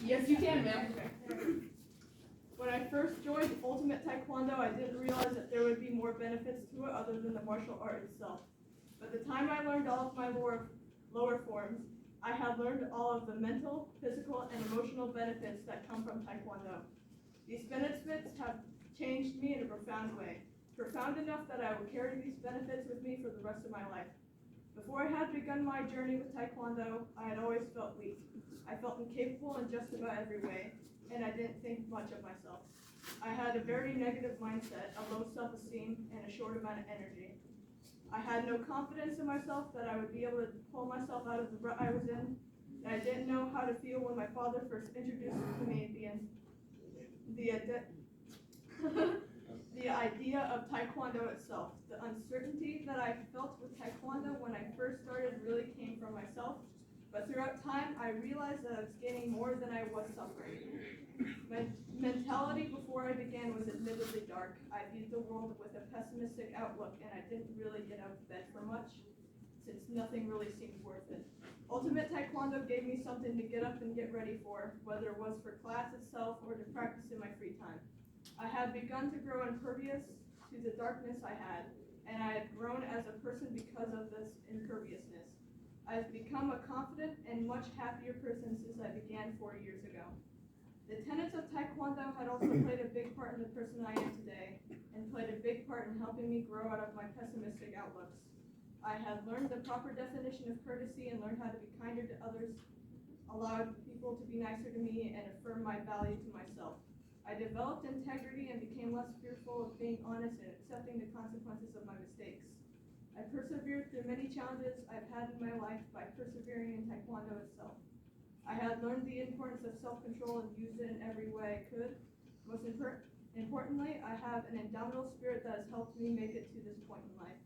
Yes, you can, ma'am. When I first joined Ultimate Taekwondo, I didn't realize that there would be more benefits to it other than the martial art itself. By the time I learned all of my lower forms, I had learned all of the mental, physical, and emotional benefits that come from Taekwondo. These benefits have changed me in a profound way, profound enough that I will carry these benefits with me for the rest of my life. Before I had begun my journey with Taekwondo, I had always felt weak. I felt incapable in just about every way, and I didn't think much of myself. I had a very negative mindset, a low self-esteem, and a short amount of energy. I had no confidence in myself that I would be able to pull myself out of the rut I was in. And I didn't know how to feel when my father first introduced to me the idea of Taekwondo itself. The uncertainty that I felt with Taekwondo when I first started really came from myself, but throughout time I realized that I was gaining more than I was suffering. My mentality before I began was admittedly dark. I viewed the world with a pessimistic outlook, and I didn't really get out of bed for much, since nothing really seemed worth it. Ultimate Taekwondo gave me something to get up and get ready for, whether it was for class itself or to practice in my free time. I had begun to grow impervious to the darkness I had, and I had grown as a person because of this imperviousness. I've become a confident and much happier person since I began 4 years ago. The tenets of Taekwondo had also played a big part in the person I am today, and played a big part in helping me grow out of my pessimistic outlooks. I had learned the proper definition of courtesy and learned how to be kinder to others, allowed people to be nicer to me, and affirm my value to myself. I developed integrity and became less fearful of being honest and accepting the consequences of my mistakes. I persevered through many challenges I've had in my life by persevering in Taekwondo itself. I had learned the importance of self-control and used it in every way I could. Most importantly, I have an indomitable spirit that has helped me make it to this point in life.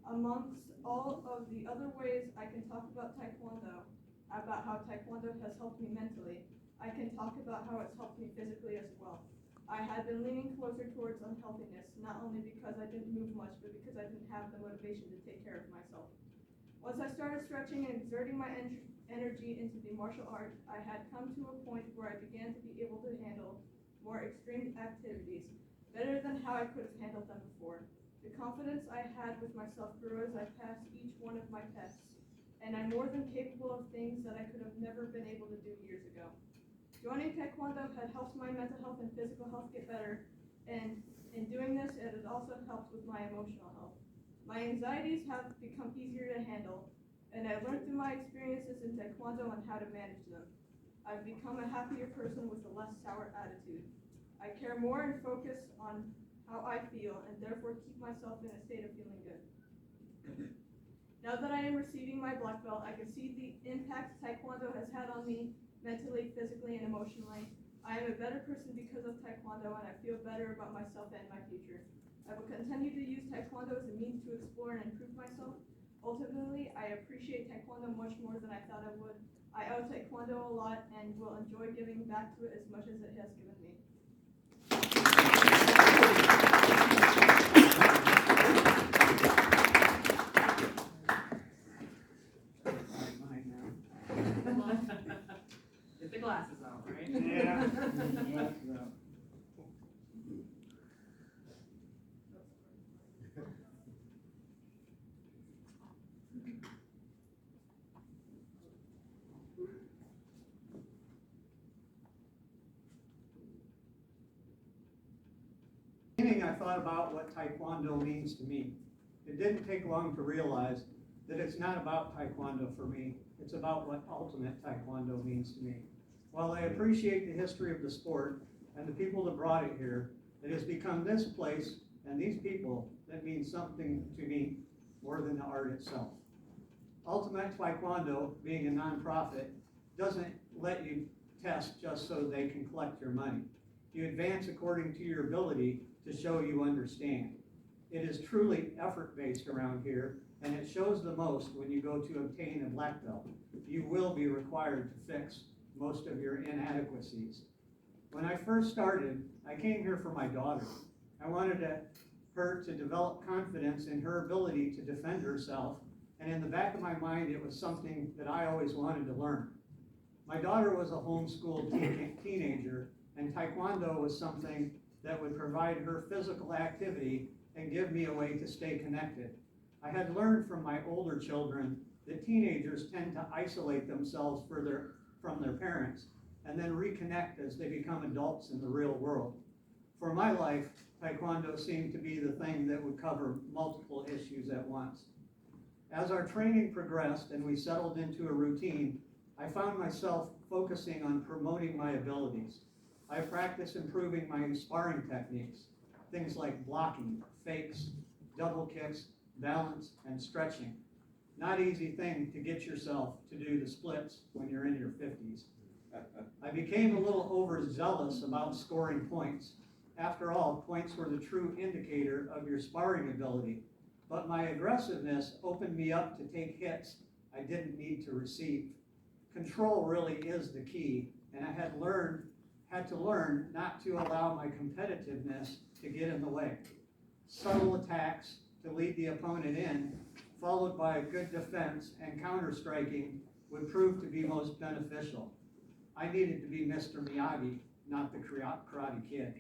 Amongst all of the other ways I can talk about Taekwondo, about how Taekwondo has helped me mentally, I can talk about how it's helped me physically as well. I had been leaning closer towards unhealthiness, not only because I didn't move much, but because I didn't have the motivation to take care of myself. Once I started stretching and exerting my energy into the martial art, I had come to a point where I began to be able to handle more extreme activities better than how I could have handled them before. The confidence I had with myself grew as I passed each one of my tests, and I'm more than capable of things that I could have never been able to do years ago. Joining Taekwondo had helped my mental health and physical health get better, and in doing this, it has also helped with my emotional health. My anxieties have become easier to handle, and I learned through my experiences in Taekwondo on how to manage them. I've become a happier person with a less sour attitude. I care more and focus on how I feel, and therefore keep myself in a state of feeling good. Now that I am receiving my black belt, I can see the impact Taekwondo has had on me mentally, physically, and emotionally. I am a better person because of Taekwondo, and I feel better about myself and my future. I will continue to use Taekwondo as a means to explore and improve myself. Ultimately, I appreciate Taekwondo much more than I thought I would. I owe Taekwondo a lot and will enjoy giving back to it as much as it has given me. Get the glasses out, right? Yeah. Glasses out. I thought about what Taekwondo means to me. It didn't take long to realize that it's not about Taekwondo for me. It's about what ultimate Taekwondo means to me. While I appreciate the history of the sport and the people that brought it here, it has become this place and these people that mean something to me more than the art itself. Ultimate Taekwondo, being a nonprofit, doesn't let you test just so they can collect your money. You advance according to your ability to show you understand. It is truly effort-based around here, and it shows the most when you go to obtain a black belt. You will be required to fix most of your inadequacies. When I first started, I came here for my daughter. I wanted her to develop confidence in her ability to defend herself, and in the back of my mind, it was something that I always wanted to learn. My daughter was a homeschooled teenager, and Taekwondo was something that would provide her physical activity and give me a way to stay connected. I had learned from my older children that teenagers tend to isolate themselves from their parents and then reconnect as they become adults in the real world. For my life, Taekwondo seemed to be the thing that would cover multiple issues at once. As our training progressed and we settled into a routine, I found myself focusing on promoting my abilities. I practiced improving my sparring techniques, things like blocking, fakes, double kicks, balance, and stretching. Not easy thing to get yourself to do the splits when you're in your 50s. I became a little overzealous about scoring points. After all, points were the true indicator of your sparring ability, but my aggressiveness opened me up to take hits I didn't need to receive. Control really is the key, and I had to learn not to allow my competitiveness to get in the way. Subtle attacks to lead the opponent in, followed by a good defense and counter-striking, would prove to be most beneficial. I needed to be Mr. Miyagi, not the Karate Kid.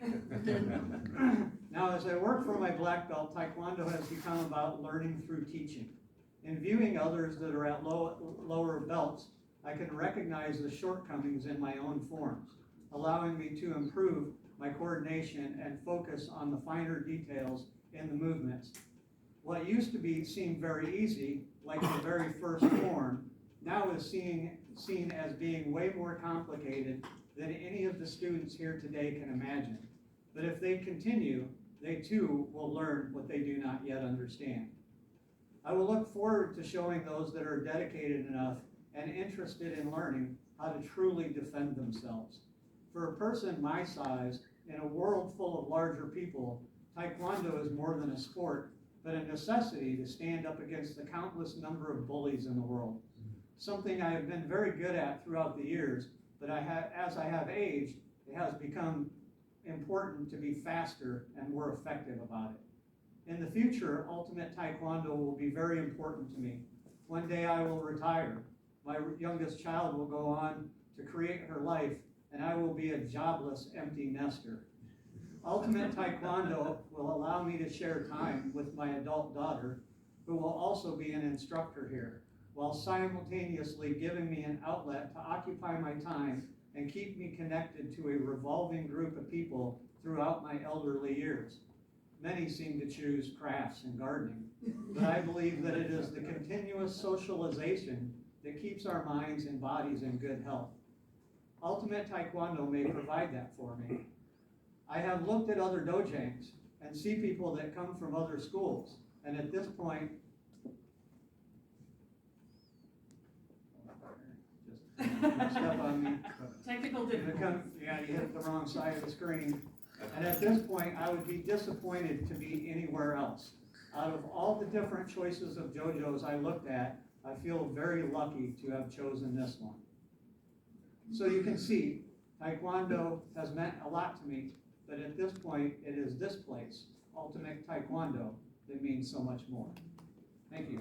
Now, as I work for my black belt, Taekwondo has become about learning through teaching. In viewing others that are at lower belts, I can recognize the shortcomings in my own forms, allowing me to improve my coordination and focus on the finer details in the movements. What used to seem very easy, like the very first form, now is seen as being way more complicated than any of the students here today can imagine. But if they continue, they too will learn what they do not yet understand. I will look forward to showing those that are dedicated enough and interested in learning how to truly defend themselves. For a person my size, in a world full of larger people, Taekwondo is more than a sport, but a necessity to stand up against the countless number of bullies in the world. Something I have been very good at throughout the years, but as I have aged, it has become important to be faster and more effective about it. In the future, Ultimate Taekwondo will be very important to me. One day I will retire. My youngest child will go on to create her life, and I will be a jobless, empty nester. Ultimate Taekwondo will allow me to share time with my adult daughter, who will also be an instructor here, while simultaneously giving me an outlet to occupy my time and keep me connected to a revolving group of people throughout my elderly years. Many seem to choose crafts and gardening, but I believe that it is the continuous socialization that keeps our minds and bodies in good health. Ultimate Taekwondo may provide that for me. I have looked at other dojangs and see people that come from other schools, and at this point, just messed up on me. Technical difficulties. Yeah, you hit the wrong side of the screen. And at this point, I would be disappointed to be anywhere else. Out of all the different choices of JoJo's I looked at, I feel very lucky to have chosen this one. So you can see, Taekwondo has meant a lot to me, but at this point, it is this place, Ultimate Taekwondo, that means so much more. Thank you.